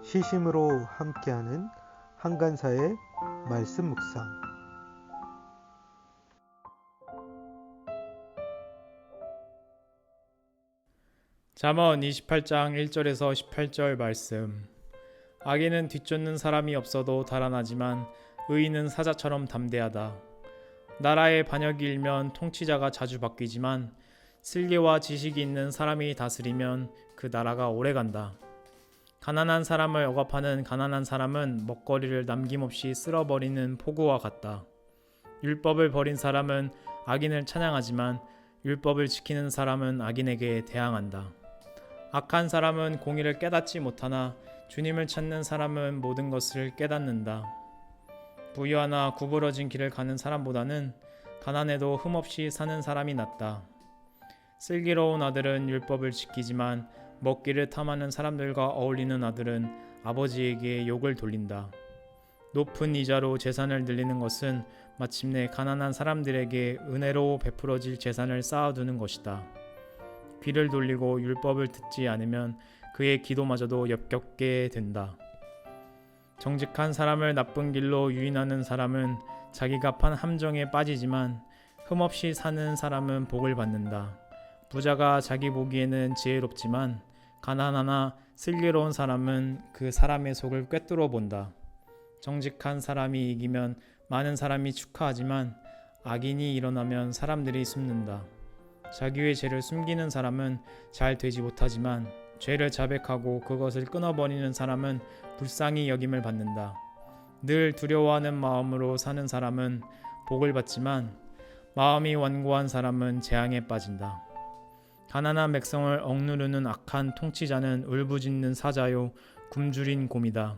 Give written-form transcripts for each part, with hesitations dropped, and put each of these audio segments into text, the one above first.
시심으로 함께하는 한간사의 말씀 묵상. 잠언 28장 1절에서 18절 말씀. 악인은 뒤쫓는 사람이 없어도 달아나지만 의인은 사자처럼 담대하다. 나라의 반역이 일면 통치자가 자주 바뀌지만 슬기와 지식이 있는 사람이 다스리면 그 나라가 오래간다. 가난한 사람을 억압하는 가난한 사람은 먹거리를 남김없이 쓸어버리는 폭우와 같다. 율법을 버린 사람은 악인을 찬양하지만 율법을 지키는 사람은 악인에게 대항한다. 악한 사람은 공의를 깨닫지 못하나 주님을 찾는 사람은 모든 것을 깨닫는다. 부유하나 구부러진 길을 가는 사람보다는 가난해도 흠없이 사는 사람이 낫다. 슬기로운 아들은 율법을 지키지만 먹기를 탐하는 사람들과 어울리는 아들은 아버지에게 욕을 돌린다. 높은 이자로 재산을 늘리는 것은 마침내 가난한 사람들에게 은혜로 베풀어질 재산을 쌓아두는 것이다. 귀를 돌리고 율법을 듣지 않으면 그의 기도마저도 역겹게 된다. 정직한 사람을 나쁜 길로 유인하는 사람은 자기가 판 함정에 빠지지만 흠없이 사는 사람은 복을 받는다. 부자가 자기 보기에는 지혜롭지만 가난하나 슬기로운 사람은 그 사람의 속을 꿰뚫어 본다. 정직한 사람이 이기면 많은 사람이 축하하지만 악인이 일어나면 사람들이 숨는다. 자기의 죄를 숨기는 사람은 잘 되지 못하지만 죄를 자백하고 그것을 끊어버리는 사람은 불쌍히 여김을 받는다. 늘 두려워하는 마음으로 사는 사람은 복을 받지만 마음이 완고한 사람은 재앙에 빠진다. 가난한 백성을 억누르는 악한 통치자는 울부짖는 사자요 굶주린 곰이다.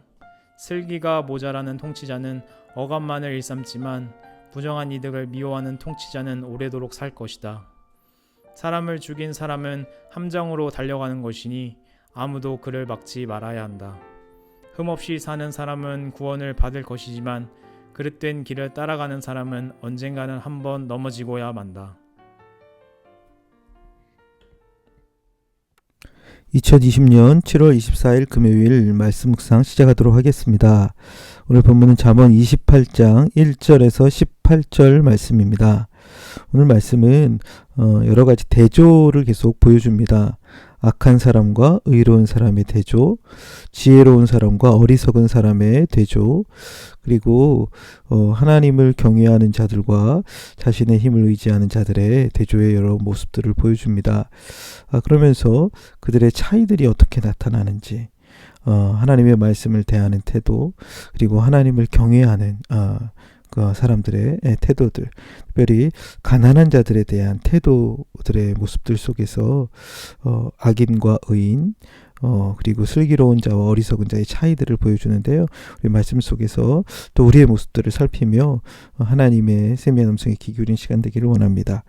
슬기가 모자라는 통치자는 억압만을 일삼지만 부정한 이득을 미워하는 통치자는 오래도록 살 것이다. 사람을 죽인 사람은 함정으로 달려가는 것이니 아무도 그를 막지 말아야 한다. 흠없이 사는 사람은 구원을 받을 것이지만 그릇된 길을 따라가는 사람은 언젠가는 한번 넘어지고야 만다. 2020년 7월 24일 금요일 말씀 묵상 시작하도록 하겠습니다. 오늘 본문은 잠언 28장 1절에서 18절 말씀입니다. 오늘 말씀은 여러 가지 대조를 계속 보여줍니다. 악한 사람과 의로운 사람의 대조, 지혜로운 사람과 어리석은 사람의 대조, 그리고 하나님을 경외하는 자들과 자신의 힘을 의지하는 자들의 대조의 여러 모습들을 보여줍니다. 그러면서 그들의 차이들이 어떻게 나타나는지, 하나님의 말씀을 대하는 태도, 그리고 하나님을 경외하는 그 사람들의 태도들, 특별히 가난한 자들에 대한 태도들의 모습들 속에서 악인과 의인, 그리고 슬기로운 자와 어리석은 자의 차이들을 보여주는데요. 우리 말씀 속에서 또 우리의 모습들을 살피며 하나님의 세미한 음성에 귀 기울인 시간 되기를 원합니다.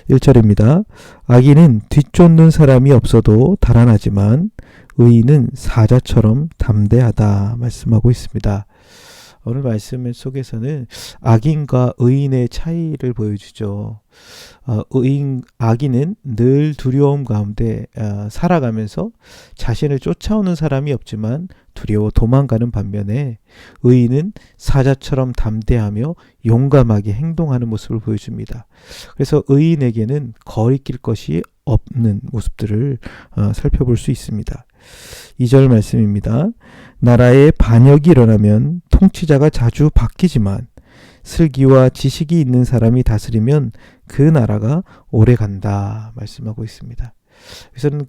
1절입니다. 악인은 뒤쫓는 사람이 없어도 달아나지만 의인은 사자처럼 담대하다 말씀하고 있습니다. 오늘 말씀 속에서는 악인과 의인의 차이를 보여주죠. 악인은 늘 두려움 가운데 살아가면서 자신을 쫓아오는 사람이 없지만 두려워 도망가는 반면에 의인은 사자처럼 담대하며 용감하게 행동하는 모습을 보여줍니다. 그래서 의인에게는 거리낄 것이 없는 모습들을 살펴볼 수 있습니다. 2절 말씀입니다. 나라에 반역이 일어나면 통치자가 자주 바뀌지만 슬기와 지식이 있는 사람이 다스리면 그 나라가 오래간다 말씀하고 있습니다. 그래서는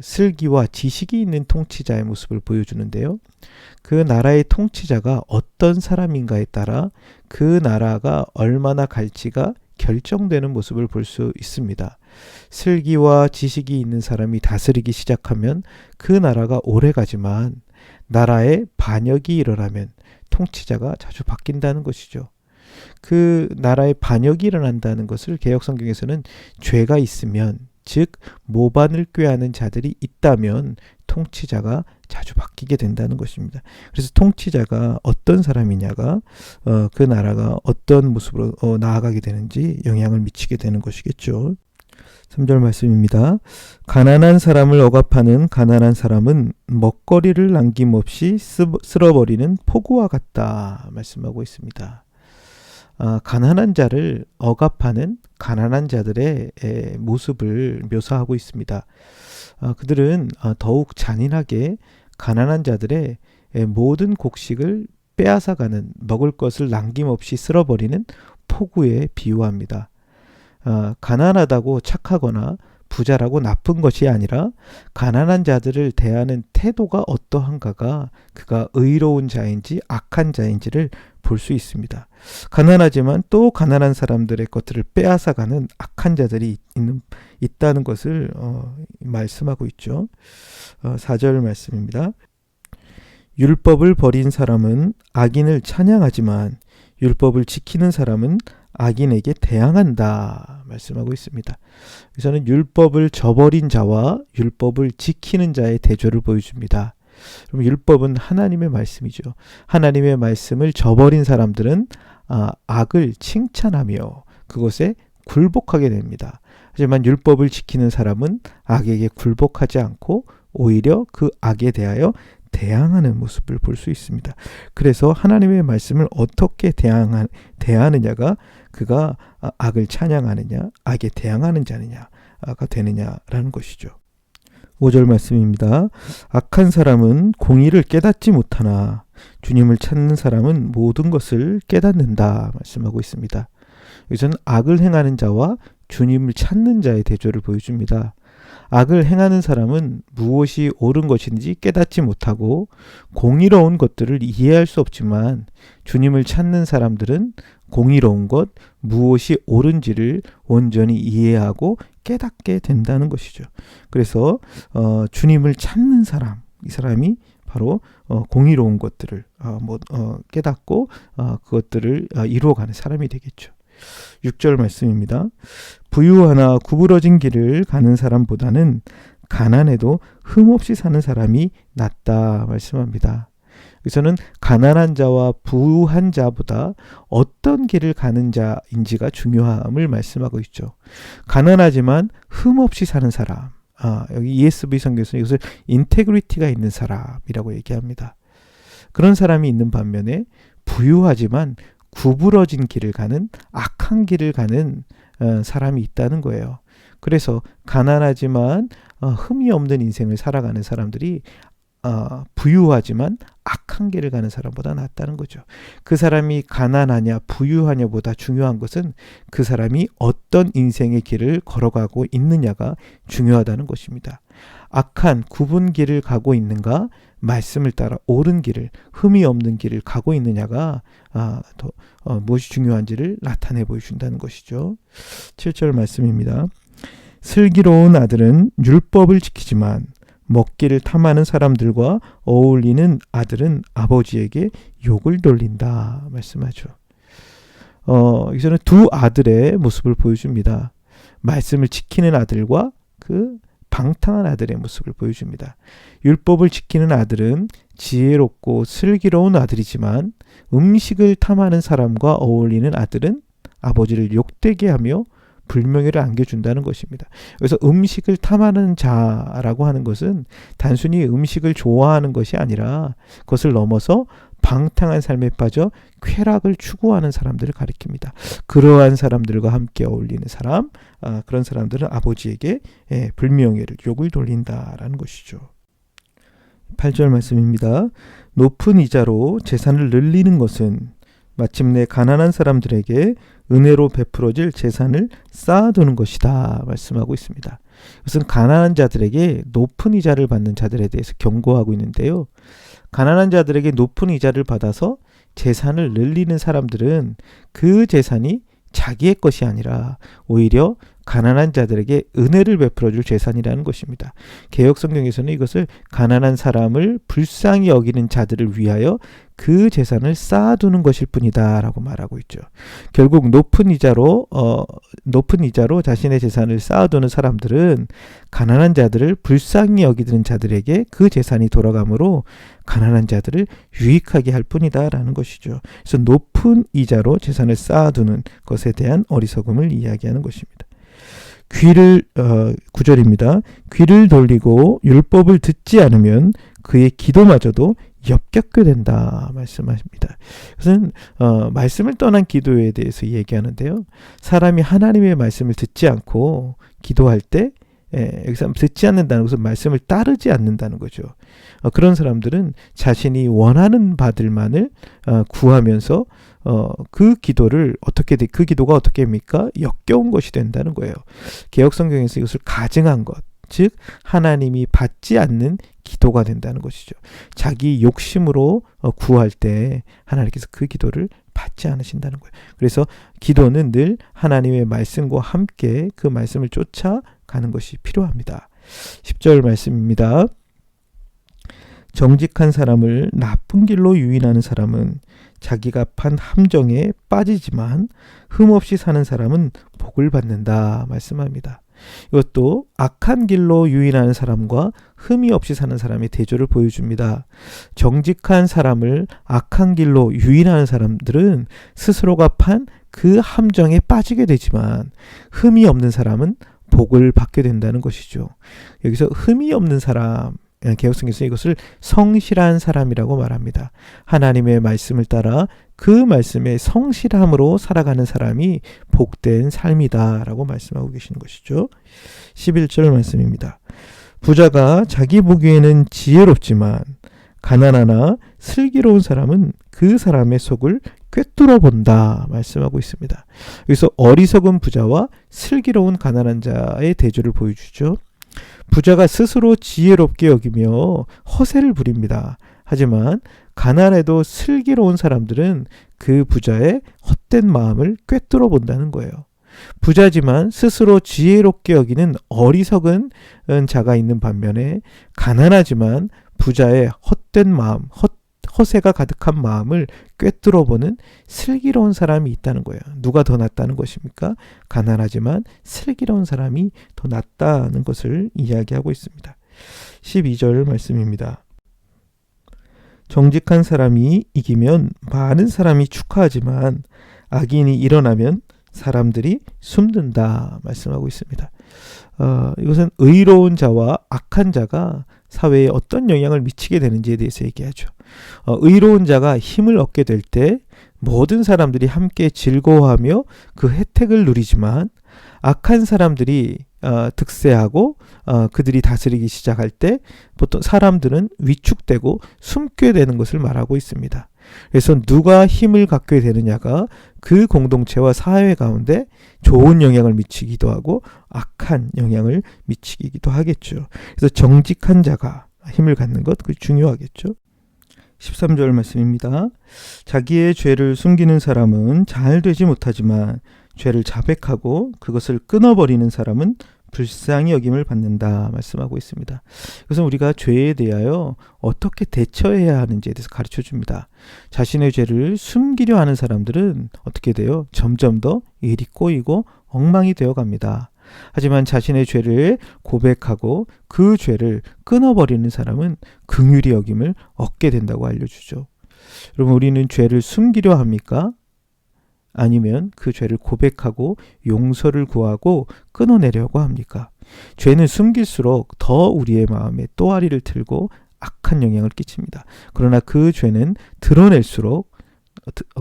슬기와 지식이 있는 통치자의 모습을 보여주는데요. 그 나라의 통치자가 어떤 사람인가에 따라 그 나라가 얼마나 갈지가 결정되는 모습을 볼 수 있습니다. 슬기와 지식이 있는 사람이 다스리기 시작하면 그 나라가 오래가지만 나라에 반역이 일어나면 통치자가 자주 바뀐다는 것이죠. 그 나라에 반역이 일어난다는 것을 개역성경에서는 죄가 있으면, 즉 모반을 꾀하는 자들이 있다면 통치자가 자주 바뀌게 된다는 것입니다. 그래서 통치자가 어떤 사람이냐가 그 나라가 어떤 모습으로 나아가게 되는지 영향을 미치게 되는 것이겠죠. 3절 말씀입니다. 가난한 사람을 억압하는 가난한 사람은 먹거리를 남김없이 쓸어버리는 폭우와 같다 말씀하고 있습니다. 가난한 자를 억압하는 가난한 자들의 모습을 묘사하고 있습니다. 그들은 더욱 잔인하게 가난한 자들의 모든 곡식을 빼앗아가는, 먹을 것을 남김없이 쓸어버리는 폭우에 비유합니다. 가난하다고 착하거나 부자라고 나쁜 것이 아니라 가난한 자들을 대하는 태도가 어떠한가가 그가 의로운 자인지 악한 자인지를 볼 수 있습니다. 가난하지만 또 가난한 사람들의 것들을 빼앗아가는 악한 자들이 있다는 것을 말씀하고 있죠. 4절 말씀입니다. 율법을 버린 사람은 악인을 찬양하지만 율법을 지키는 사람은 악인에게 대항한다 말씀하고 있습니다. 그래서는 율법을 저버린 자와 율법을 지키는 자의 대조를 보여줍니다. 그럼 율법은 하나님의 말씀이죠. 하나님의 말씀을 저버린 사람들은 악을 칭찬하며 그것에 굴복하게 됩니다. 하지만 율법을 지키는 사람은 악에게 굴복하지 않고 오히려 그 악에 대하여 대항하는 모습을 볼 수 있습니다. 그래서 하나님의 말씀을 어떻게 대하느냐가 그가 악을 찬양하느냐, 악에 대항하는 자느냐가 되느냐라는 것이죠. 5절 말씀입니다. 악한 사람은 공의를 깨닫지 못하나 주님을 찾는 사람은 모든 것을 깨닫는다 말씀하고 있습니다. 여기서는 악을 행하는 자와 주님을 찾는 자의 대조를 보여줍니다. 악을 행하는 사람은 무엇이 옳은 것인지 깨닫지 못하고 공의로운 것들을 이해할 수 없지만 주님을 찾는 사람들은 공의로운 것, 무엇이 옳은지를 온전히 이해하고 깨닫게 된다는 것이죠. 그래서 주님을 찾는 사람, 이 사람이 바로 공의로운 것들을 깨닫고 그것들을 이루어가는 사람이 되겠죠. 6절 말씀입니다. 부유하나 구부러진 길을 가는 사람보다는 가난해도 흠없이 사는 사람이 낫다 말씀합니다. 여기서는 가난한 자와 부유한 자보다 어떤 길을 가는 자인지가 중요함을 말씀하고 있죠. 가난하지만 흠없이 사는 사람, 여기 ESV 성경에서는 이것을 인테그리티가 있는 사람이라고 얘기합니다. 그런 사람이 있는 반면에 부유하지만 구부러진 길을 가는, 악한 길을 가는 사람이 있다는 거예요. 그래서 가난하지만 흠이 없는 인생을 살아가는 사람들이 부유하지만 악한 길을 가는 사람보다 낫다는 거죠. 그 사람이 가난하냐 부유하냐보다 중요한 것은 그 사람이 어떤 인생의 길을 걸어가고 있느냐가 중요하다는 것입니다. 악한 굽은 길을 가고 있는가, 말씀을 따라 옳은 길을, 흠이 없는 길을 가고 있느냐가 무엇이 중요한지를 나타내 보여준다는 것이죠. 7절 말씀입니다. 슬기로운 아들은 율법을 지키지만 먹기를 탐하는 사람들과 어울리는 아들은 아버지에게 욕을 돌린다 말씀하죠. 여기서는 두 아들의 모습을 보여줍니다. 말씀을 지키는 아들과 그 방탕한 아들의 모습을 보여줍니다. 율법을 지키는 아들은 지혜롭고 슬기로운 아들이지만 음식을 탐하는 사람과 어울리는 아들은 아버지를 욕되게 하며 불명예를 안겨준다는 것입니다. 그래서 음식을 탐하는 자라고 하는 것은 단순히 음식을 좋아하는 것이 아니라 그것을 넘어서 방탕한 삶에 빠져 쾌락을 추구하는 사람들을 가리킵니다. 그러한 사람들과 함께 어울리는 사람, 그런 사람들은 아버지에게 불명예를, 욕을 돌린다라는 것이죠. 8절 말씀입니다. 높은 이자로 재산을 늘리는 것은 마침내 가난한 사람들에게 은혜로 베풀어질 재산을 쌓아두는 것이다 말씀하고 있습니다. 이것은 가난한 자들에게 높은 이자를 받는 자들에 대해서 경고하고 있는데요. 가난한 자들에게 높은 이자를 받아서 재산을 늘리는 사람들은 그 재산이 자기의 것이 아니라 오히려 가난한 자들에게 은혜를 베풀어줄 재산이라는 것입니다. 개역성경에서는 이것을 가난한 사람을 불쌍히 여기는 자들을 위하여 그 재산을 쌓아두는 것일 뿐이다 라고 말하고 있죠. 결국 높은 이자로 자신의 재산을 쌓아두는 사람들은 가난한 자들을 불쌍히 여기는 자들에게 그 재산이 돌아가므로 가난한 자들을 유익하게 할 뿐이다 라는 것이죠. 그래서 높은 이자로 재산을 쌓아두는 것에 대한 어리석음을 이야기하는 것입니다. 귀를 9절입니다. 귀를 돌리고 율법을 듣지 않으면 그의 기도마저도 역겹게 된다 말씀하십니다. 그것은 말씀을 떠난 기도에 대해서 얘기하는데요. 사람이 하나님의 말씀을 듣지 않고 기도할 때 여기서 듣지 않는다는 것은 말씀을 따르지 않는다는 거죠. 그런 사람들은 자신이 원하는 바들만을 구하면서 그 기도가 어떻게 합니까? 역겨운 것이 된다는 거예요. 개역성경에서 이것을 가증한 것, 즉 하나님이 받지 않는 기도가 된다는 것이죠. 자기 욕심으로 구할 때 하나님께서 그 기도를 받지 않으신다는 거예요. 그래서 기도는 늘 하나님의 말씀과 함께 그 말씀을 쫓아가는 것이 필요합니다. 10절 말씀입니다. 정직한 사람을 나쁜 길로 유인하는 사람은 자기가 판 함정에 빠지지만 흠없이 사는 사람은 복을 받는다 말씀합니다. 이것도 악한 길로 유인하는 사람과 흠이 없이 사는 사람의 대조를 보여줍니다. 정직한 사람을 악한 길로 유인하는 사람들은 스스로가 판 그 함정에 빠지게 되지만 흠이 없는 사람은 복을 받게 된다는 것이죠. 여기서 흠이 없는 사람, 개역성경에서 이것을 성실한 사람이라고 말합니다. 하나님의 말씀을 따라 그 말씀에 성실함으로 살아가는 사람이 복된 삶이다 라고 말씀하고 계시는 것이죠. 11절 말씀입니다. 부자가 자기 보기에는 지혜롭지만 가난하나 슬기로운 사람은 그 사람의 속을 꿰뚫어 본다 말씀하고 있습니다. 여기서 어리석은 부자와 슬기로운 가난한 자의 대조를 보여주죠. 부자가 스스로 지혜롭게 여기며 허세를 부립니다. 하지만 가난해도 슬기로운 사람들은 그 부자의 헛된 마음을 꿰뚫어 본다는 거예요. 부자지만 스스로 지혜롭게 여기는 어리석은 자가 있는 반면에 가난하지만 부자의 헛된 마음, 허세가 가득한 마음을 꿰뚫어 보는 슬기로운 사람이 있다는 거예요. 누가 더 낫다는 것입니까? 가난하지만 슬기로운 사람이 더 낫다는 것을 이야기하고 있습니다. 12절 말씀입니다. 정직한 사람이 이기면 많은 사람이 축하하지만 악인이 일어나면 사람들이 숨든다 말씀하고 있습니다. 이것은 의로운 자와 악한 자가 사회에 어떤 영향을 미치게 되는지에 대해서 얘기하죠. 의로운 자가 힘을 얻게 될 때 모든 사람들이 함께 즐거워하며 그 혜택을 누리지만 악한 사람들이 득세하고 그들이 다스리기 시작할 때 보통 사람들은 위축되고 숨게 되는 것을 말하고 있습니다. 그래서 누가 힘을 갖게 되느냐가 그 공동체와 사회 가운데 좋은 영향을 미치기도 하고 악한 영향을 미치기도 하겠죠. 그래서 정직한 자가 힘을 갖는 것, 그게 중요하겠죠. 13절 말씀입니다. 자기의 죄를 숨기는 사람은 잘 되지 못하지만 죄를 자백하고 그것을 끊어버리는 사람은 불쌍히 여김을 받는다 말씀하고 있습니다. 이것은 우리가 죄에 대하여 어떻게 대처해야 하는지에 대해서 가르쳐 줍니다. 자신의 죄를 숨기려 하는 사람들은 어떻게 돼요? 점점 더 일이 꼬이고 엉망이 되어 갑니다. 하지만 자신의 죄를 고백하고 그 죄를 끊어버리는 사람은 긍휼히 여김을 얻게 된다고 알려주죠. 여러분, 우리는 죄를 숨기려 합니까? 아니면 그 죄를 고백하고 용서를 구하고 끊어내려고 합니까? 죄는 숨길수록 더 우리의 마음에 또아리를 틀고 악한 영향을 끼칩니다. 그러나 그 죄는 드러낼수록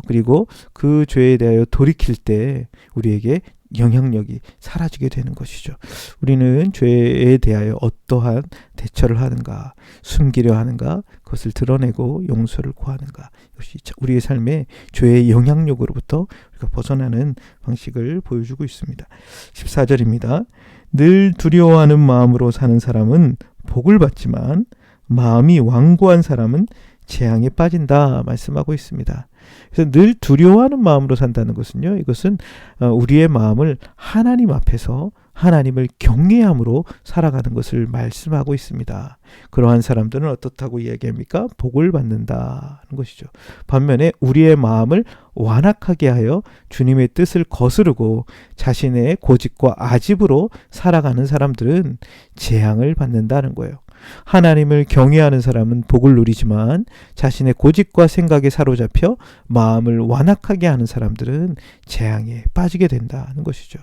그리고 그 죄에 대하여 돌이킬 때 우리에게 영향력이 사라지게 되는 것이죠. 우리는 죄에 대하여 어떠한 대처를 하는가, 숨기려 하는가, 그것을 드러내고 용서를 구하는가, 이것이 우리의 삶에 죄의 영향력으로부터 우리가 벗어나는 방식을 보여주고 있습니다. 14절입니다. 늘 두려워하는 마음으로 사는 사람은 복을 받지만 마음이 완고한 사람은 재앙에 빠진다 말씀하고 있습니다. 그래서 늘 두려워하는 마음으로 산다는 것은요, 이것은 우리의 마음을 하나님 앞에서 하나님을 경외함으로 살아가는 것을 말씀하고 있습니다. 그러한 사람들은 어떻다고 이야기합니까? 복을 받는다는 것이죠. 반면에 우리의 마음을 완악하게 하여 주님의 뜻을 거스르고 자신의 고집과 아집으로 살아가는 사람들은 재앙을 받는다는 거예요. 하나님을 경외하는 사람은 복을 누리지만 자신의 고집과 생각에 사로잡혀 마음을 완악하게 하는 사람들은 재앙에 빠지게 된다는 것이죠.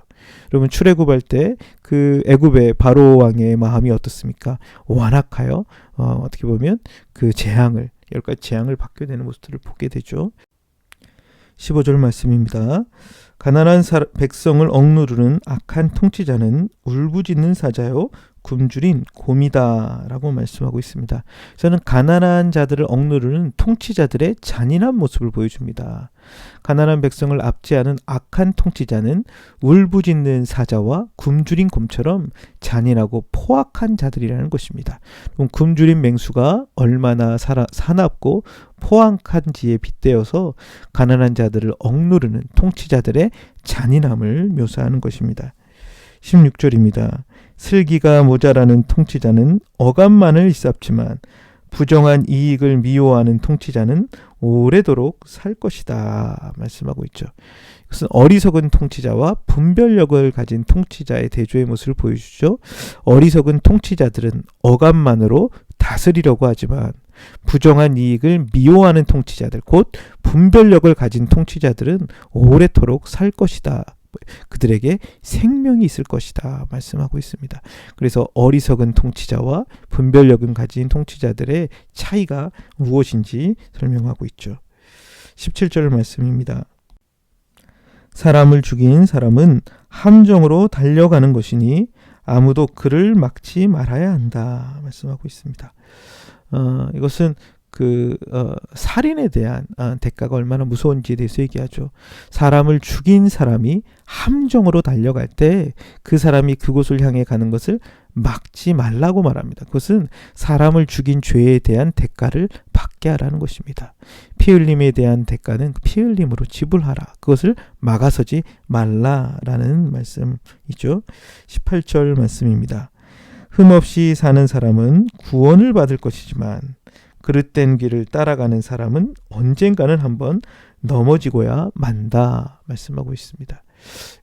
여러분 출애굽할 때 그 애굽의 바로 왕의 마음이 어떻습니까? 완악하여 어떻게 보면 그 재앙을 10가지 재앙을 받게 되는 모습들을 보게 되죠. 15절 말씀입니다. 가난한 백성을 억누르는 악한 통치자는 울부짖는 사자요 굶주린 곰이다 라고 말씀하고 있습니다. 저는 가난한 자들을 억누르는 통치자들의 잔인한 모습을 보여줍니다. 가난한 백성을 압제하는 악한 통치자는 울부짖는 사자와 굶주린 곰처럼 잔인하고 포악한 자들이라는 것입니다. 그럼 굶주린 맹수가 얼마나 사납고 포악한지에 빗대어서 가난한 자들을 억누르는 통치자들의 잔인함을 묘사하는 것입니다. 16절입니다. 슬기가 모자라는 통치자는 어감만을 일삼지만 부정한 이익을 미워하는 통치자는 오래도록 살 것이다 말씀하고 있죠. 이것은 어리석은 통치자와 분별력을 가진 통치자의 대조의 모습을 보여주죠. 어리석은 통치자들은 어감만으로 다스리려고 하지만 부정한 이익을 미워하는 통치자들, 곧 분별력을 가진 통치자들은 오래도록 살 것이다. 그들에게 생명이 있을 것이다 말씀하고 있습니다. 그래서 어리석은 통치자와 분별력을 가진 통치자들의 차이가 무엇인지 설명하고 있죠. 17절 말씀입니다. 사람을 죽인 사람은 함정으로 달려가는 것이니 아무도 그를 막지 말아야 한다 말씀하고 있습니다. 이것은 살인에 대한 대가가 얼마나 무서운지에 대해서 얘기하죠. 사람을 죽인 사람이 함정으로 달려갈 때 그 사람이 그곳을 향해 가는 것을 막지 말라고 말합니다. 그것은 사람을 죽인 죄에 대한 대가를 받게 하라는 것입니다. 피 흘림에 대한 대가는 피 흘림으로 지불하라. 그것을 막아서지 말라라는 말씀이죠. 18절 말씀입니다. 흠없이 사는 사람은 구원을 받을 것이지만 그릇된 길을 따라가는 사람은 언젠가는 한번 넘어지고야 만다 말씀하고 있습니다.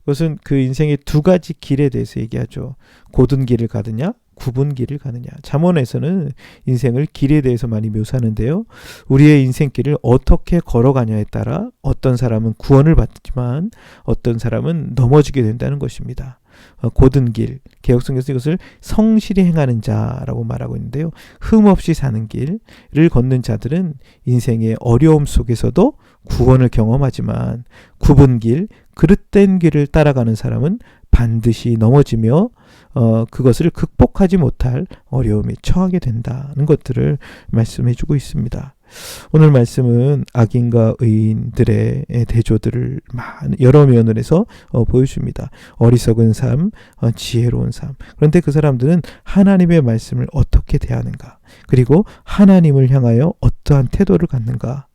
이것은 그 인생의 두 가지 길에 대해서 얘기하죠. 곧은 길을 가느냐 굽은 길을 가느냐. 잠언에서는 인생을 길에 대해서 많이 묘사하는데요. 우리의 인생길을 어떻게 걸어가냐에 따라 어떤 사람은 구원을 받지만 어떤 사람은 넘어지게 된다는 것입니다. 곧은 길, 개혁성경에서 이것을 성실히 행하는 자라고 말하고 있는데요. 흠없이 사는 길을 걷는 자들은 인생의 어려움 속에서도 구원을 경험하지만 굽은 길, 그릇된 길을 따라가는 사람은 반드시 넘어지며 그것을 극복하지 못할 어려움에 처하게 된다는 것들을 말씀해주고 있습니다. 오늘 말씀은 악인과 의인들의 대조들을 여러 면에서 보여줍니다. 어리석은 삶, 지혜로운 삶. 그런데 그 사람들은 하나님의 말씀을 어떻게 대하는가, 그리고 하나님을 향하여 어떠한 태도를 갖는가,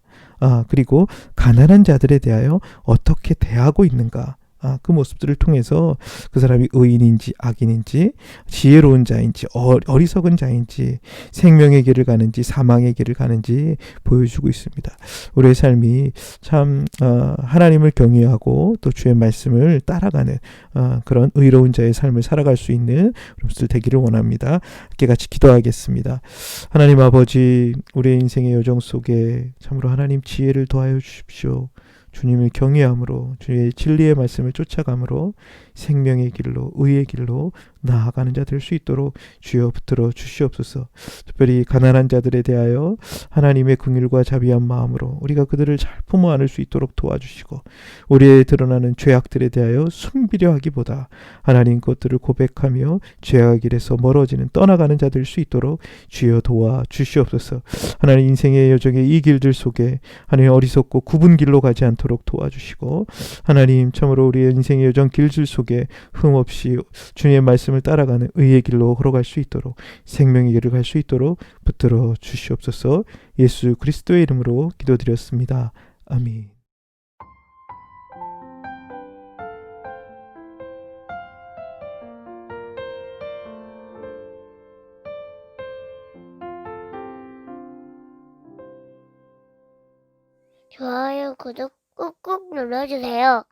그리고 가난한 자들에 대하여 어떻게 대하고 있는가, 그 모습들을 통해서 그 사람이 의인인지 악인인지 지혜로운 자인지 어리석은 자인지 생명의 길을 가는지 사망의 길을 가는지 보여주고 있습니다. 우리의 삶이 참 하나님을 경외하고 또 주의 말씀을 따라가는 그런 의로운 자의 삶을 살아갈 수 있는 여러분들 되기를 원합니다. 함께 같이 기도하겠습니다. 하나님 아버지, 우리의 인생의 여정 속에 참으로 하나님 지혜를 더하여 주십시오. 주님을 경외함으로 주의 진리의 말씀을 쫓아감으로 생명의 길로 의의 길로 나아가는 자 될 수 있도록 주여 붙들어 주시옵소서. 특별히 가난한 자들에 대하여 하나님의 긍휼과 자비한 마음으로 우리가 그들을 잘 품어 안을 수 있도록 도와주시고, 우리의 드러나는 죄악들에 대하여 숨기려 하기보다 하나님 것들을 고백하며 죄악 길에서 멀어지는 떠나가는 자 될 수 있도록 주여 도와 주시옵소서. 하나님 인생의 여정의 이 길들 속에 하나님 어리석고 굽은 길로 가지 않도록 도와주시고, 하나님 참으로 우리의 인생의 여정 길들 속에 흠없이 주님의 말씀을 따라가는 의의 길로 걸어갈 수 있도록, 생명의 길을 갈 수 있도록 붙들어 주시옵소서. 예수 그리스도의 이름으로 기도드렸습니다. 아멘. 좋아요, 구독 꾹꾹 눌러주세요.